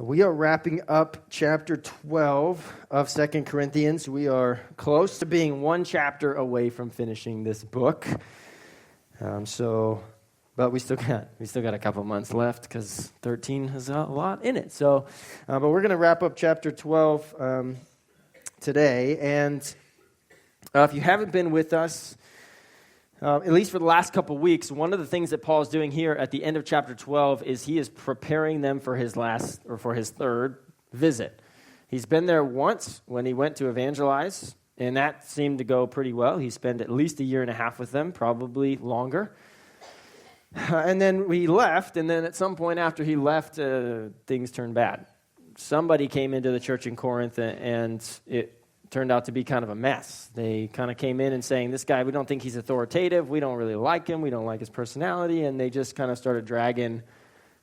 We are wrapping up chapter 12 of 2 Corinthians. We are close to being one chapter away from finishing this book. But we still got a couple months left because 13 has a lot in it. But we're going to wrap up chapter 12 today. And if you haven't been with us, at least for the last couple weeks, one of the things that Paul is doing here at the end of chapter 12 is he is preparing them for his third visit. He's been there once when he went to evangelize, and that seemed to go pretty well. He spent at least a year and a half with them, probably longer. And then we left, and then at some point after he left, things turned bad. Somebody came into the church in Corinth, and it turned out to be kind of a mess. They kind of came in and saying, this guy, we don't think he's authoritative, we don't really like him, we don't like his personality, and they just kind of started dragging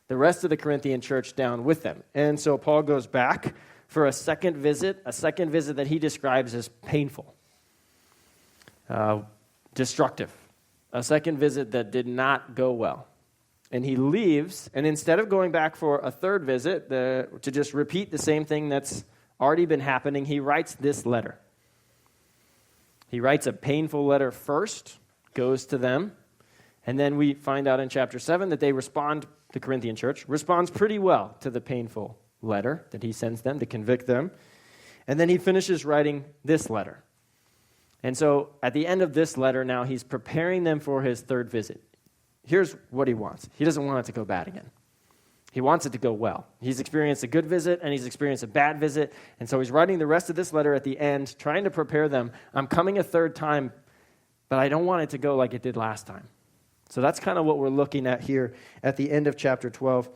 the rest of the Corinthian church down with them. And so Paul goes back for a second visit that he describes as painful, destructive, a second visit that did not go well. And he leaves, and instead of going back for a third visit to just repeat the same thing that's already been happening, he writes this letter. He writes a painful letter first, goes to them, and then we find out in chapter 7 that the Corinthian church responds pretty well to the painful letter that he sends them to convict them. And then he finishes writing this letter. And so at the end of this letter now, he's preparing them for his third visit. Here's what he wants. He doesn't want it to go bad again. He wants it to go well. He's experienced a good visit, and he's experienced a bad visit, and so he's writing the rest of this letter at the end, trying to prepare them. I'm coming a third time, but I don't want it to go like it did last time. So that's kind of what we're looking at here at the end of chapter 12.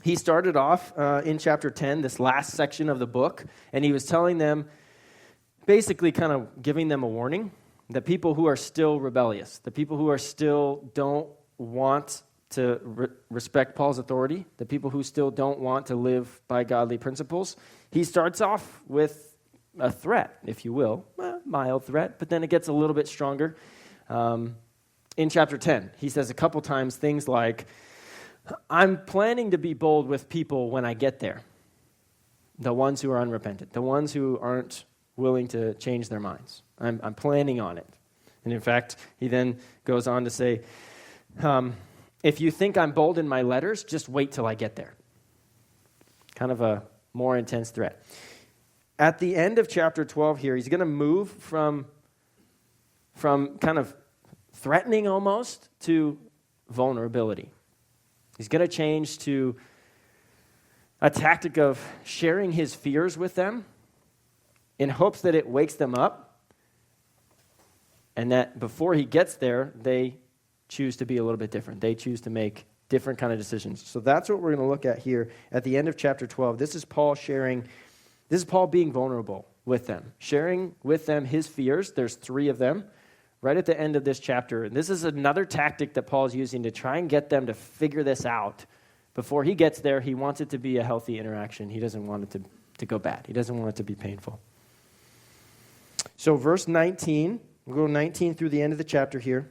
He started off in chapter 10, this last section of the book, and he was telling them, basically kind of giving them a warning, that people who are still rebellious, the people who are still don't want to respect Paul's authority, the people who still don't want to live by godly principles. He starts off with a threat, if you will, a mild threat, but then it gets a little bit stronger. In chapter 10, he says a couple times things like, I'm planning to be bold with people when I get there, the ones who are unrepentant, the ones who aren't willing to change their minds. I'm planning on it. And in fact, he then goes on to say, if you think I'm bold in my letters, just wait till I get there. Kind of a more intense threat. At the end of chapter 12 here, he's going to move from kind of threatening almost to vulnerability. He's going to change to a tactic of sharing his fears with them in hopes that it wakes them up, and that before he gets there, they choose to be a little bit different. They choose to make different kind of decisions. So that's what we're going to look at here at the end of chapter 12. This is Paul being vulnerable with them, sharing with them his fears. There's 3 of them right at the end of this chapter. And this is another tactic that Paul's using to try and get them to figure this out. Before he gets there, he wants it to be a healthy interaction. He doesn't want it to go bad. He doesn't want it to be painful. So verse 19, we'll go 19 through the end of the chapter here.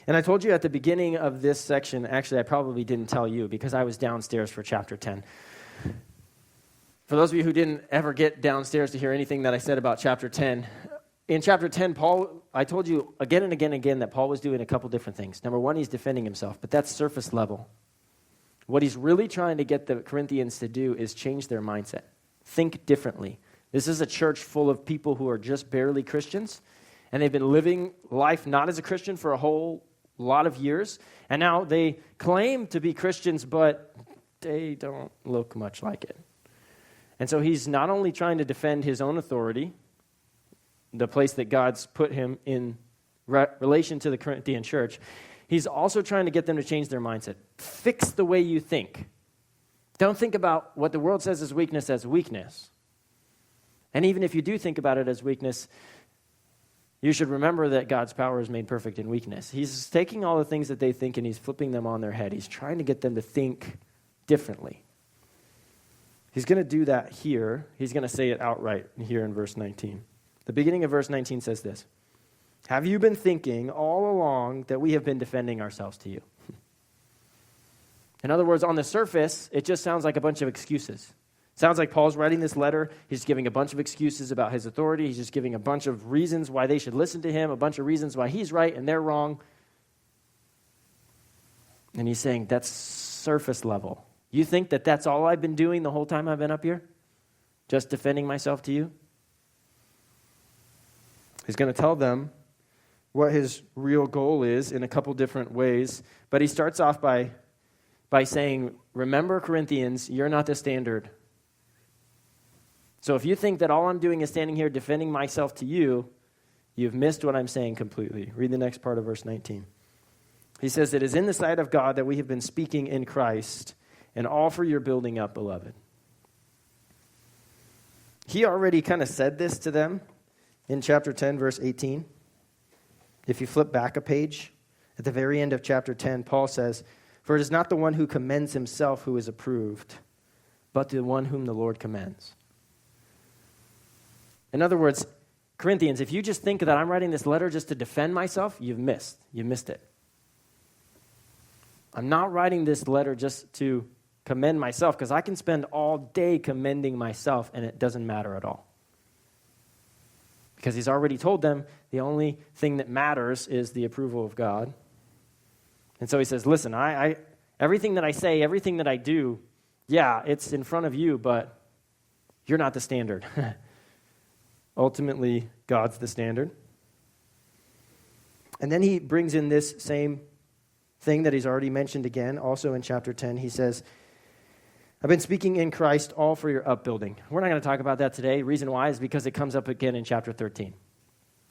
And I told you at the beginning of this section, actually I probably didn't tell you because I was downstairs for chapter 10. For those of you who didn't ever get downstairs to hear anything that I said about chapter 10, in chapter 10, I told you again and again and again that Paul was doing a couple different things. Number one, he's defending himself, but that's surface level. What he's really trying to get the Corinthians to do is change their mindset. Think differently. This is a church full of people who are just barely Christians, and they've been living life not as a Christian for a whole lot of years, and now they claim to be Christians, but they don't look much like it. And so he's not only trying to defend his own authority, the place that God's put him in relation to the Corinthian church, he's also trying to get them to change their mindset. Fix the way you think. Don't think about what the world says is weakness as weakness. And even if you do think about it as weakness, you should remember that God's power is made perfect in weakness. He's taking all the things that they think and he's flipping them on their head. He's trying to get them to think differently. He's going to do that here. He's going to say it outright here in verse 19. The beginning of verse 19 says this: Have you been thinking all along that we have been defending ourselves to you? In other words, on the surface, it just sounds like a bunch of excuses. Sounds like Paul's writing this letter. He's giving a bunch of excuses about his authority. He's just giving a bunch of reasons why they should listen to him, a bunch of reasons why he's right and they're wrong. And he's saying, that's surface level. You think that that's all I've been doing the whole time I've been up here? Just defending myself to you? He's going to tell them what his real goal is in a couple different ways. But he starts off by saying, remember, Corinthians, you're not the standard. So if you think that all I'm doing is standing here defending myself to you, you've missed what I'm saying completely. Read the next part of verse 19. He says, it is in the sight of God that we have been speaking in Christ, and all for your building up, beloved. He already kind of said this to them in chapter 10, verse 18. If you flip back a page, at the very end of chapter 10, Paul says, for it is not the one who commends himself who is approved, but the one whom the Lord commends. In other words, Corinthians, if you just think that I'm writing this letter just to defend myself, you've missed it. I'm not writing this letter just to commend myself, because I can spend all day commending myself and it doesn't matter at all. Because he's already told them the only thing that matters is the approval of God. And so he says, listen, I everything that I say, everything that I do, yeah, it's in front of you, but you're not the standard. Ultimately, God's the standard. And then he brings in this same thing that he's already mentioned again, also in chapter 10. He says, I've been speaking in Christ all for your upbuilding. We're not going to talk about that today. Reason why is because it comes up again in chapter 13.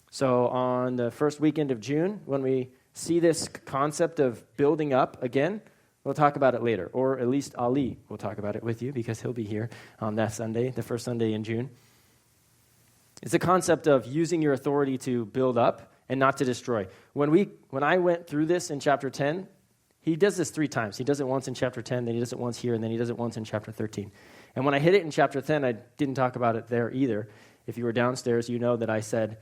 So on the first weekend of June, when we see this concept of building up again, we'll talk about it later. Or at least Ali will talk about it with you because he'll be here on that Sunday, the first Sunday in June. It's a concept of using your authority to build up and not to destroy. When I went through this in chapter 10, he does this 3 times. He does it once in chapter 10, then he does it once here, and then he does it once in chapter 13. And when I hit it in chapter 10, I didn't talk about it there either. If you were downstairs, you know that I said,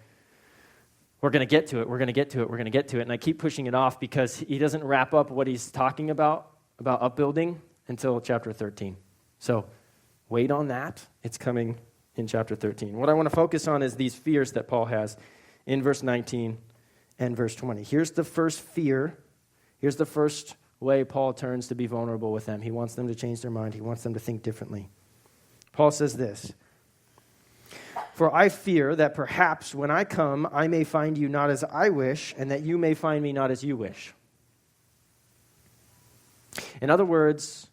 we're going to get to it, we're going to get to it, we're going to get to it. And I keep pushing it off because he doesn't wrap up what he's talking about upbuilding, until chapter 13. So wait on that. It's coming in chapter 13. What I want to focus on is these fears that Paul has in verse 19 and verse 20. Here's the first fear. Here's the first way Paul turns to be vulnerable with them. He wants them to change their mind. He wants them to think differently. Paul says this, for I fear that perhaps when I come, I may find you not as I wish, and that you may find me not as you wish. In other words,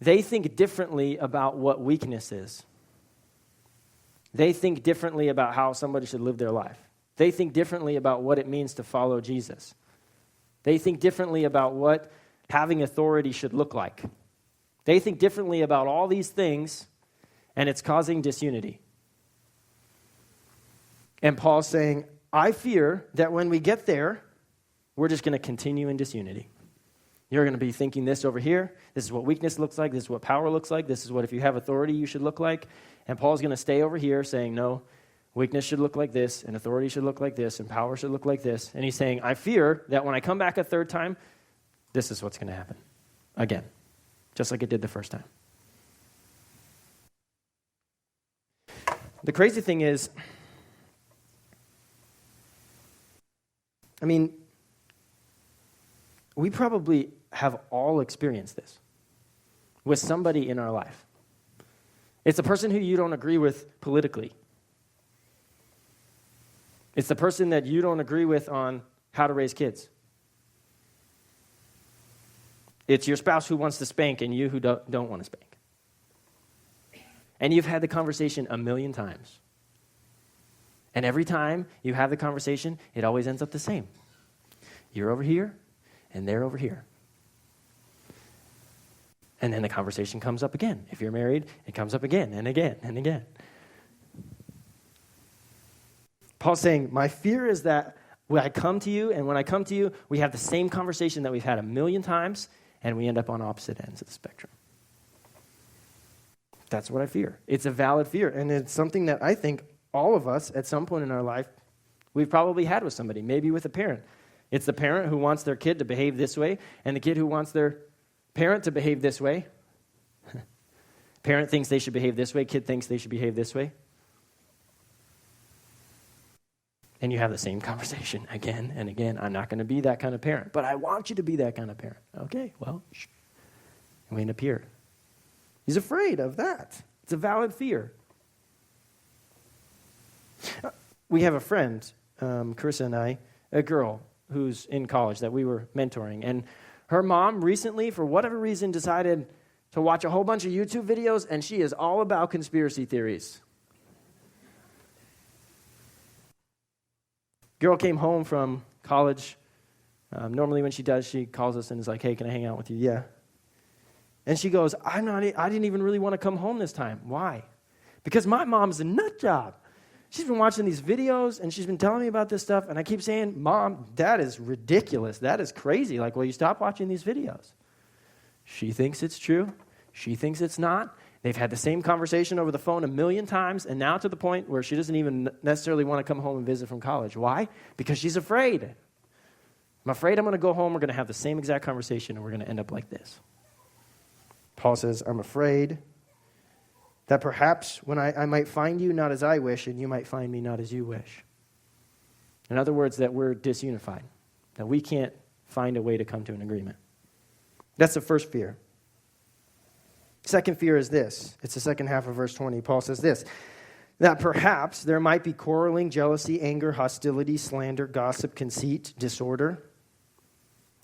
they think differently about what weakness is. They think differently about how somebody should live their life. They think differently about what it means to follow Jesus. They think differently about what having authority should look like. They think differently about all these things, and it's causing disunity. And Paul's saying, I fear that when we get there, we're just going to continue in disunity. You're going to be thinking this over here. This is what weakness looks like. This is what power looks like. This is what if you have authority you should look like. And Paul's going to stay over here saying, no, weakness should look like this, and authority should look like this, and power should look like this. And he's saying, I fear that when I come back a third time, this is what's going to happen again, just like it did the first time. The crazy thing is, we probably have all experienced this with somebody in our life. It's a person who you don't agree with politically. It's the person that you don't agree with on how to raise kids. It's your spouse who wants to spank and you who don't want to spank. And you've had the conversation a million times. And every time you have the conversation, it always ends up the same. You're over here, and they're over here. And then the conversation comes up again. If you're married, it comes up again and again and again. Paul's saying, my fear is that when I come to you, and when I come to you, we have the same conversation that we've had a million times, and we end up on opposite ends of the spectrum. That's what I fear. It's a valid fear, and it's something that I think all of us, at some point in our life, we've probably had with somebody, maybe with a parent. It's the parent who wants their kid to behave this way, and the kid who wants their parent to behave this way. Parent thinks they should behave this way, kid thinks they should behave this way. And you have the same conversation again and again. I'm not going to be that kind of parent, but I want you to be that kind of parent. Okay, well, and we end up here. He's afraid of that. It's a valid fear. We have a friend, Carissa and I, a girl who's in college that we were mentoring. And her mom recently, for whatever reason, decided to watch a whole bunch of YouTube videos, and she is all about conspiracy theories. Girl came home from college. Normally when she does, she calls us and is like, hey, can I hang out with you? Yeah. And she goes, I didn't even really want to come home this time. Why? Because my mom's a nut job. She's been watching these videos, and she's been telling me about this stuff, and I keep saying, Mom, that is ridiculous. That is crazy. Like, will you stop watching these videos? She thinks it's true. She thinks it's not. They've had the same conversation over the phone 1,000,000 times, and now to the point where she doesn't even necessarily want to come home and visit from college. Why? Because she's afraid. I'm afraid I'm going to go home, we're going to have the same exact conversation, and we're going to end up like this. Paul says, I'm afraid that perhaps when I might find you not as I wish, and you might find me not as you wish. In other words, that we're disunified, that we can't find a way to come to an agreement. That's the first fear. Second fear is this. It's the second half of verse 20. Paul says this, that perhaps there might be quarreling, jealousy, anger, hostility, slander, gossip, conceit, disorder.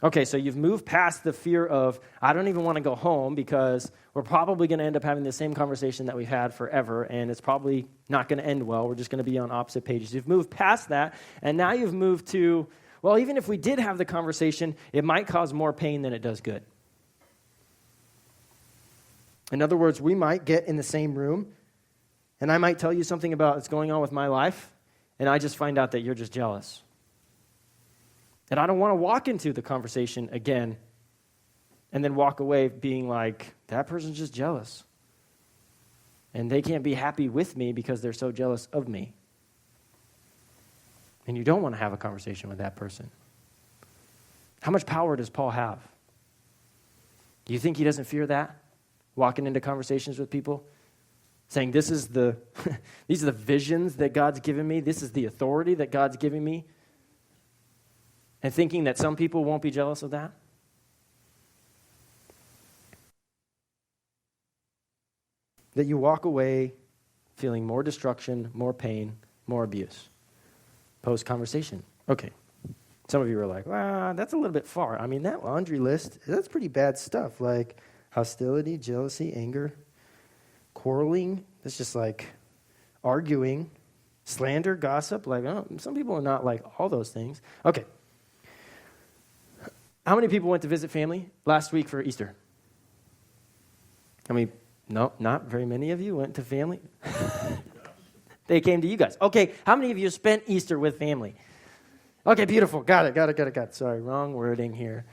Okay, so you've moved past the fear of, I don't even want to go home because we're probably going to end up having the same conversation that we've had forever, and it's probably not going to end well. We're just going to be on opposite pages. You've moved past that, and now you've moved to, well, even if we did have the conversation, it might cause more pain than it does good. In other words, we might get in the same room, and I might tell you something about what's going on with my life, and I just find out that you're just jealous. And I don't want to walk into the conversation again and then walk away being like, that person's just jealous. And they can't be happy with me because they're so jealous of me. And you don't want to have a conversation with that person. How much power does Paul have? Do you think he doesn't fear that? Walking into conversations with people? Saying, this is these are the visions that God's given me. This is the authority that God's giving me. And thinking that some people won't be jealous of that? That you walk away feeling more destruction, more pain, more abuse. Post-conversation. Okay. Some of you are like, that's a little bit far. I mean, that laundry list, that's pretty bad stuff. Like hostility, jealousy, anger, quarreling. That's just like arguing, slander, gossip. Like, some people are not like all those things. Okay. How many people went to visit family last week for Easter? No, not very many of you went to family. They came to you guys. Okay, how many of you spent Easter with family? Okay, beautiful. Got it. Sorry, wrong wording here.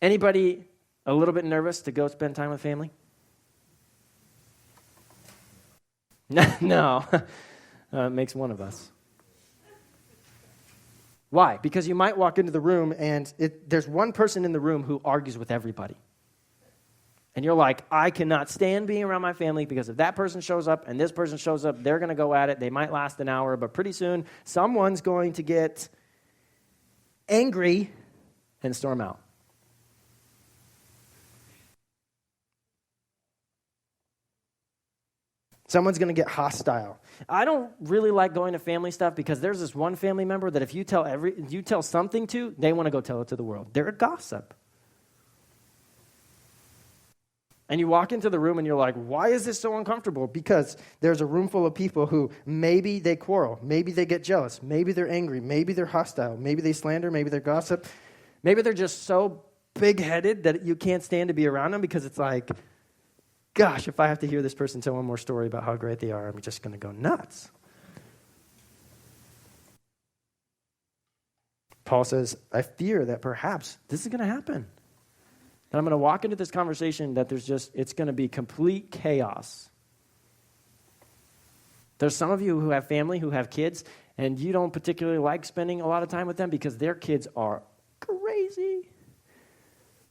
Anybody a little bit nervous to go spend time with family? No. It makes one of us. Why? Because you might walk into the room and there's one person in the room who argues with everybody. And you're like, I cannot stand being around my family because if that person shows up and this person shows up, they're going to go at it. They might last an hour, but pretty soon someone's going to get angry and storm out. Someone's going to get hostile. I don't really like going to family stuff because there's this one family member that if you tell something to, they want to go tell it to the world. They're a gossip. And you walk into the room and you're like, why is this so uncomfortable? Because there's a room full of people who maybe they quarrel, maybe they get jealous, maybe they're angry, maybe they're hostile, maybe they slander, maybe they're gossip. Maybe they're just so big-headed that you can't stand to be around them because it's like, gosh, if I have to hear this person tell one more story about how great they are, I'm just going to go nuts. Paul says, I fear that perhaps this is going to happen. And I'm going to walk into this conversation that it's going to be complete chaos. There's some of you who have family, who have kids, and you don't particularly like spending a lot of time with them because their kids are crazy.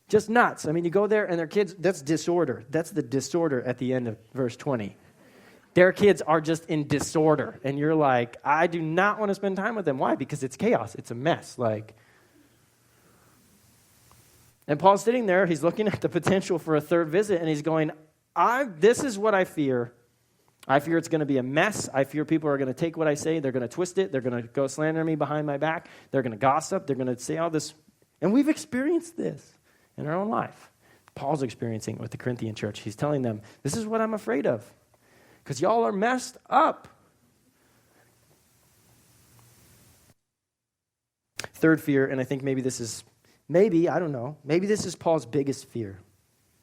Just nuts. I mean, you go there and their kids, that's disorder. That's the disorder at the end of verse 20. Their kids are just in disorder. And you're like, I do not want to spend time with them. Why? Because it's chaos. It's a mess. And Paul's sitting there. He's looking at the potential for a third visit. And he's going, this is what I fear. I fear it's going to be a mess. I fear people are going to take what I say. They're going to twist it. They're going to go slander me behind my back. They're going to gossip. They're going to say all this. And we've experienced this in our own life. Paul's experiencing it with the Corinthian church. He's telling them, this is what I'm afraid of. Because y'all are messed up. Third fear, and I think maybe this is Paul's biggest fear.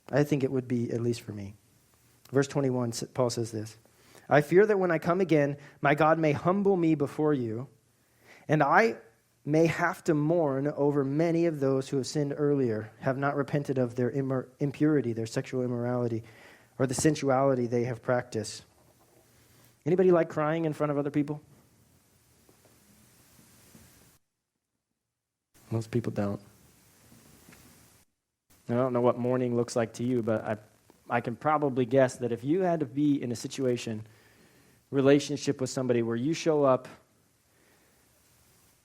I think it would be, at least for me. Verse 21, Paul says this, I fear that when I come again, my God may humble me before you, and I may have to mourn over many of those who have sinned earlier, have not repented of their impurity, their sexual immorality, or the sensuality they have practiced. Anybody like crying in front of other people? Most people don't. I don't know what mourning looks like to you, but I can probably guess that if you had to be in a situation, relationship with somebody where you show up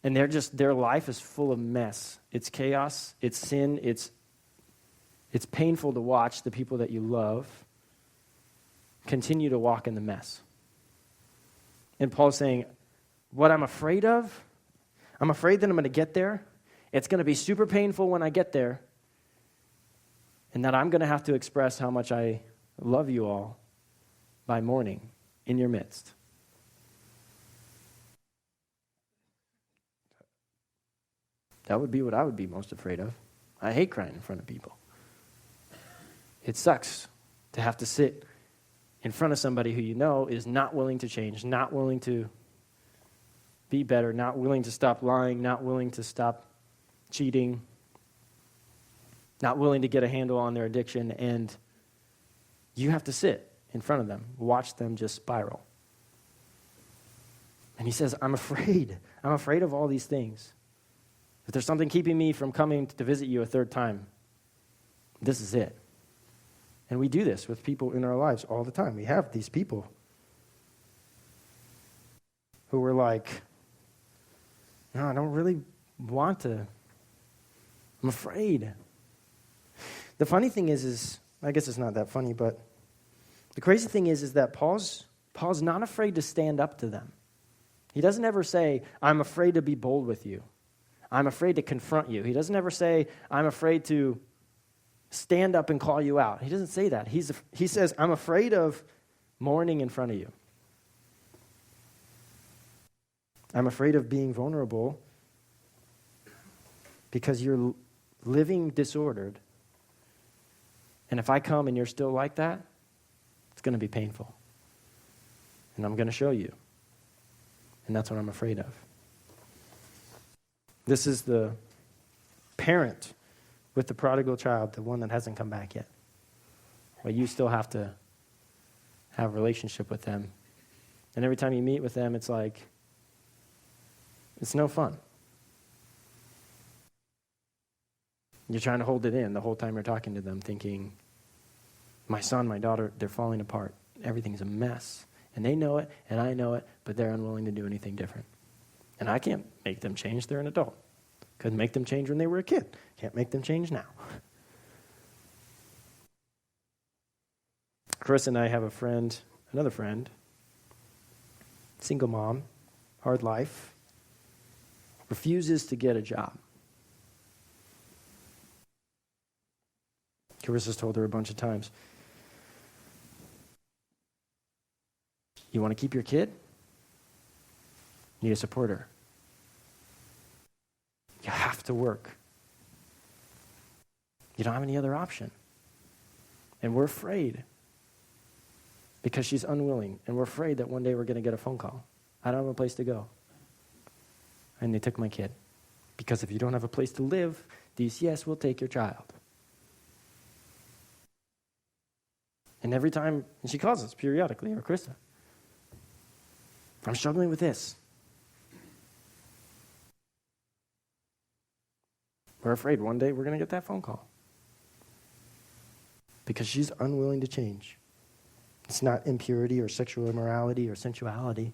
and their life is full of mess. It's chaos, it's sin, it's painful to watch the people that you love continue to walk in the mess. And Paul's saying, what I'm afraid that I'm going to get there. It's going to be super painful when I get there. And that I'm going to have to express how much I love you all by mourning in your midst. That would be what I would be most afraid of. I hate crying in front of people. It sucks to have to sit in front of somebody who you know is not willing to change, not willing to be better, not willing to stop lying, not willing to stop cheating, not willing to get a handle on their addiction, and you have to sit in front of them, watch them just spiral. And he says, I'm afraid. I'm afraid of all these things. If there's something keeping me from coming to visit you a third time, this is it. And we do this with people in our lives all the time. We have these people who are like, no, I don't really want to. I'm afraid. The funny thing is I guess it's not that funny, but the crazy thing is that Paul's not afraid to stand up to them. He doesn't ever say, I'm afraid to be bold with you. I'm afraid to confront you. He doesn't ever say, I'm afraid to stand up and call you out. He doesn't say that. He says, I'm afraid of mourning in front of you. I'm afraid of being vulnerable because you're living disordered. And if I come and you're still like that, it's going to be painful. And I'm going to show you. And that's what I'm afraid of. This is the parent with the prodigal child, the one that hasn't come back yet. But you still have to have a relationship with them. And every time you meet with them, it's like, it's no fun. You're trying to hold it in the whole time you're talking to them, thinking, my son, my daughter, they're falling apart. Everything's a mess. And they know it, and I know it, but they're unwilling to do anything different. And I can't make them change. They're an adult. Couldn't make them change when they were a kid. Can't make them change now. Chris and I have another friend, single mom, hard life, refuses to get a job. Carissa's told her a bunch of times, you want to keep your kid? You need to support her. You have to work. You don't have any other option. And we're afraid because she's unwilling. And we're afraid that one day we're going to get a phone call. I don't have a place to go. And they took my kid. Because if you don't have a place to live, DCS will take your child. And every time, and she calls us periodically, or Krista, I'm struggling with this. We're afraid one day we're going to get that phone call. Because she's unwilling to change. It's not impurity or sexual immorality or sensuality.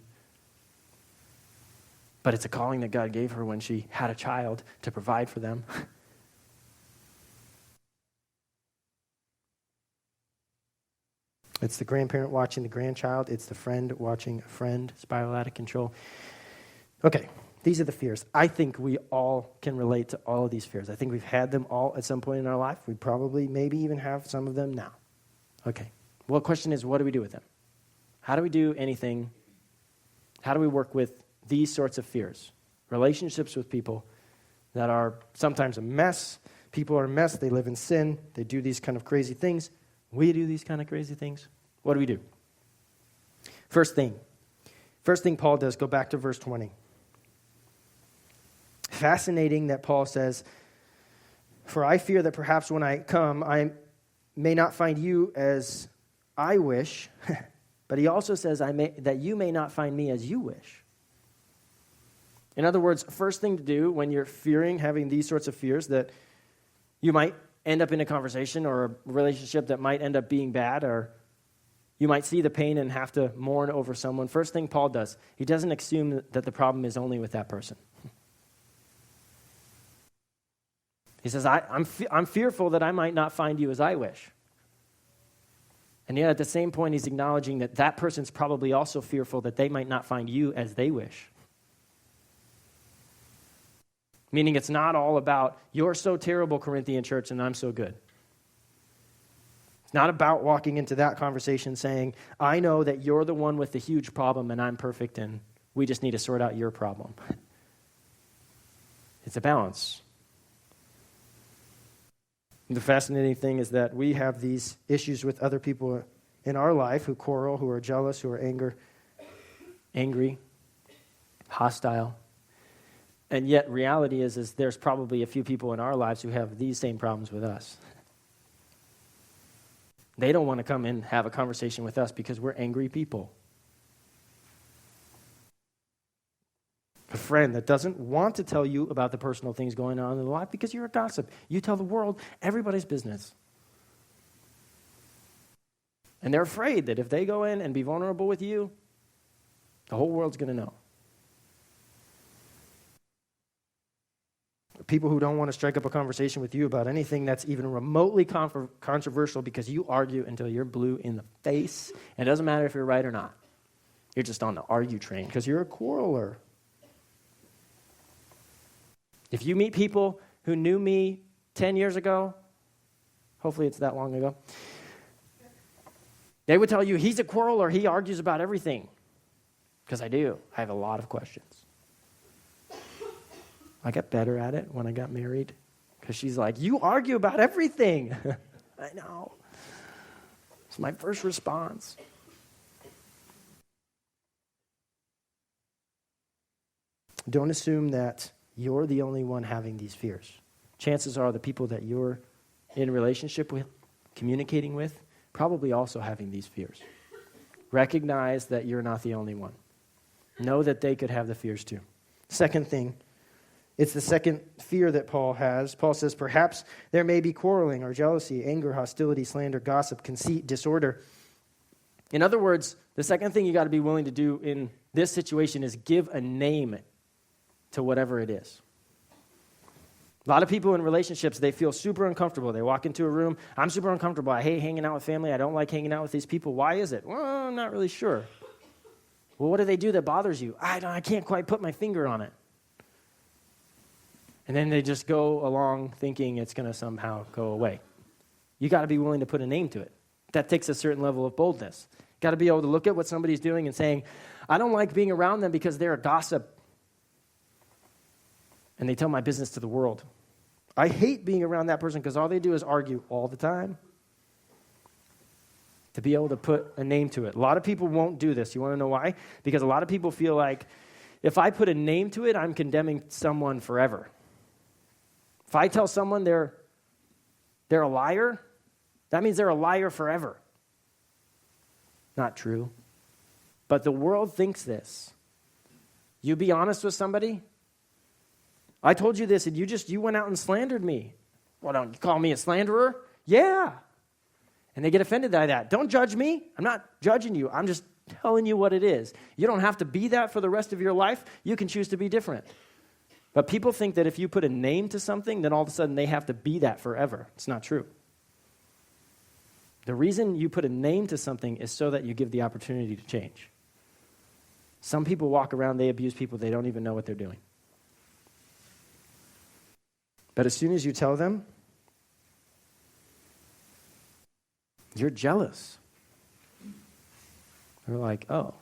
But it's a calling that God gave her when she had a child to provide for them. It's the grandparent watching the grandchild. It's the friend watching a friend spiral out of control. Okay, these are the fears. I think we all can relate to all of these fears. I think we've had them all at some point in our life. We probably maybe even have some of them now. Okay, well, the question is, what do we do with them? How do we do anything? How do we work with these sorts of fears? Relationships with people that are sometimes a mess. People are a mess. They live in sin. They do these kind of crazy things. We do these kind of crazy things. What do we do? First thing Paul does, go back to verse 20. Fascinating that Paul says, "For I fear that perhaps when I come, I may not find you as I wish." But he also says, that you may not find me as you wish. In other words, first thing to do when you're having these sorts of fears, that you might end up in a conversation or a relationship that might end up being bad, or you might see the pain and have to mourn over someone. First thing Paul does, he doesn't assume that the problem is only with that person. He says, I'm fearful that I might not find you as I wish. And yet at the same point, he's acknowledging that that person's probably also fearful that they might not find you as they wish. Meaning it's not all about, you're so terrible, Corinthian church, and I'm so good. It's not about walking into that conversation saying, I know that you're the one with the huge problem and I'm perfect and we just need to sort out your problem. It's a balance. The fascinating thing is that we have these issues with other people in our life who quarrel, who are jealous, who are angry, hostile. And yet reality is there's probably a few people in our lives who have these same problems with us. They don't want to come and have a conversation with us because we're angry people. A friend that doesn't want to tell you about the personal things going on in their life because you're a gossip. You tell the world everybody's business. And they're afraid that if they go in and be vulnerable with you, the whole world's going to know. People who don't want to strike up a conversation with you about anything that's even remotely controversial because you argue until you're blue in the face. And it doesn't matter if you're right or not. You're just on the argue train because you're a quarreler. If you meet people who knew me 10 years ago, hopefully it's that long ago, they would tell you he's a quarreler, he argues about everything. Because I do. I have a lot of questions. I got better at it when I got married because she's like, you argue about everything. I know. It's my first response. Don't assume that you're the only one having these fears. Chances are the people that you're in a relationship with, communicating with, probably also having these fears. Recognize that you're not the only one. Know that they could have the fears too. Second thing, it's the second fear that Paul has. Paul says, perhaps there may be quarreling or jealousy, anger, hostility, slander, gossip, conceit, disorder. In other words, the second thing you got to be willing to do in this situation is give a name to whatever it is. A lot of people in relationships, they feel super uncomfortable. They walk into a room, I'm super uncomfortable. I hate hanging out with family. I don't like hanging out with these people. Why is it? Well, I'm not really sure. Well, what do they do that bothers you? I can't quite put my finger on it. And then they just go along thinking it's going to somehow go away. You got to be willing to put a name to it. That takes a certain level of boldness. Got to be able to look at what somebody's doing and saying, I don't like being around them because they're a gossip. And they tell my business to the world. I hate being around that person because all they do is argue all the time. To be able to put a name to it. A lot of people won't do this. You want to know why? Because a lot of people feel like if I put a name to it, I'm condemning someone forever. If I tell someone they're a liar, that means they're a liar forever. Not true. But the world thinks this. You be honest with somebody, I told you this, and you went out and slandered me. Well, don't you call me a slanderer? Yeah. And they get offended by that. Don't judge me. I'm not judging you. I'm just telling you what it is. You don't have to be that for the rest of your life. You can choose to be different. But people think that if you put a name to something, then all of a sudden they have to be that forever. It's not true. The reason you put a name to something is so that you give the opportunity to change. Some people walk around, they abuse people, they don't even know what they're doing. But as soon as you tell them, you're jealous. They're like, oh,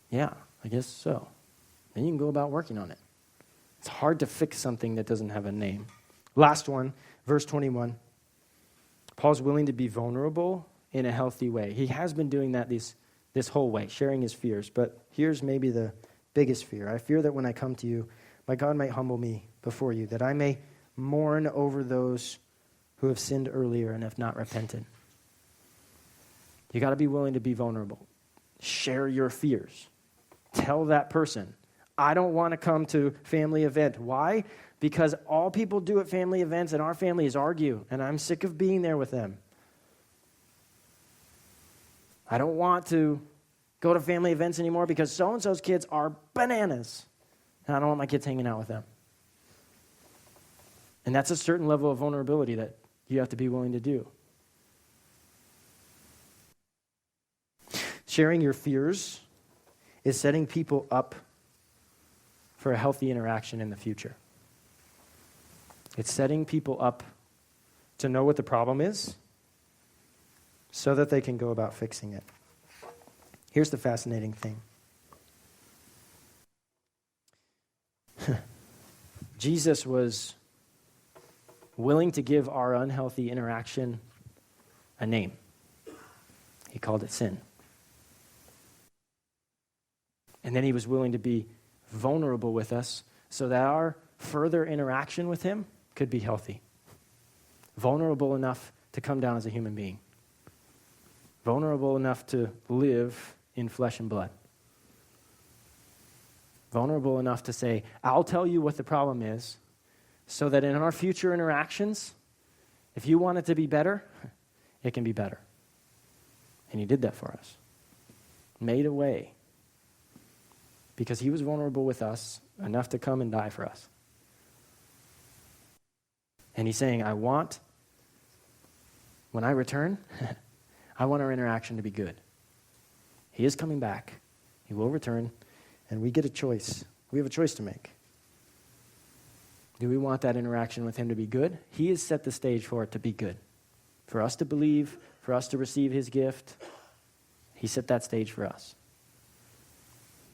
yeah, I guess so. Then you can go about working on it. It's hard to fix something that doesn't have a name. Last one, verse 21. Paul's willing to be vulnerable in a healthy way. He has been doing that this whole way, sharing his fears. But here's maybe the biggest fear. I fear that when I come to you, my God might humble me before you, that I may mourn over those who have sinned earlier and have not repented. You got to be willing to be vulnerable. Share your fears. Tell that person, I don't want to come to family event. Why? Because all people do at family events in our family is argue, and I'm sick of being there with them. I don't want to go to family events anymore because so-and-so's kids are bananas, and I don't want my kids hanging out with them. And that's a certain level of vulnerability that you have to be willing to do. Sharing your fears is setting people up for a healthy interaction in the future. It's setting people up to know what the problem is so that they can go about fixing it. Here's the fascinating thing. Jesus was willing to give our unhealthy interaction a name. He called it sin. And then he was willing to be vulnerable with us so that our further interaction with him could be healthy. Vulnerable enough to come down as a human being. Vulnerable enough to live in flesh and blood. Vulnerable enough to say, I'll tell you what the problem is so that in our future interactions, if you want it to be better, it can be better. And he did that for us. Made a way. Because he was vulnerable with us enough to come and die for us. And he's saying, when I return, I want our interaction to be good. He is coming back. He will return, and we get a choice. We have a choice to make. Do we want that interaction with him to be good? He has set the stage for it to be good. For us to believe, for us to receive his gift, he set that stage for us.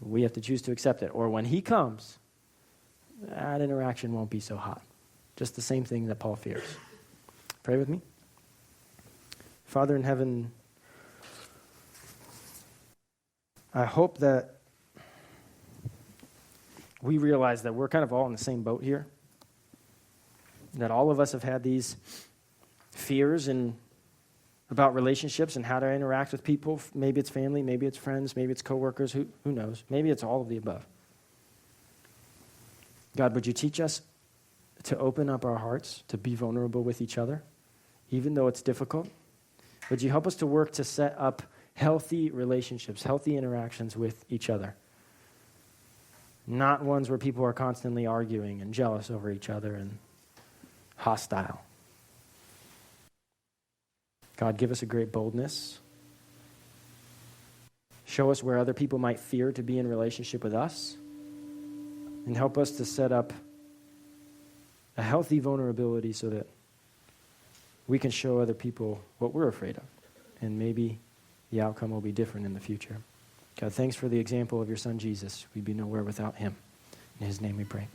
We have to choose to accept it. Or when he comes, that interaction won't be so hot. Just the same thing that Paul fears. Pray with me. Father in heaven, I hope that we realize that we're kind of all in the same boat here. That all of us have had these fears about relationships and how to interact with people. Maybe it's family, maybe it's friends, maybe it's coworkers, who knows? Maybe it's all of the above. God, would you teach us to open up our hearts, to be vulnerable with each other, even though it's difficult? Would you help us to work to set up healthy relationships, healthy interactions with each other? Not ones where people are constantly arguing and jealous over each other and hostile. God, give us a great boldness. Show us where other people might fear to be in relationship with us. And help us to set up a healthy vulnerability so that we can show other people what we're afraid of. And maybe the outcome will be different in the future. God, thanks for the example of your son Jesus. We'd be nowhere without him. In his name we pray.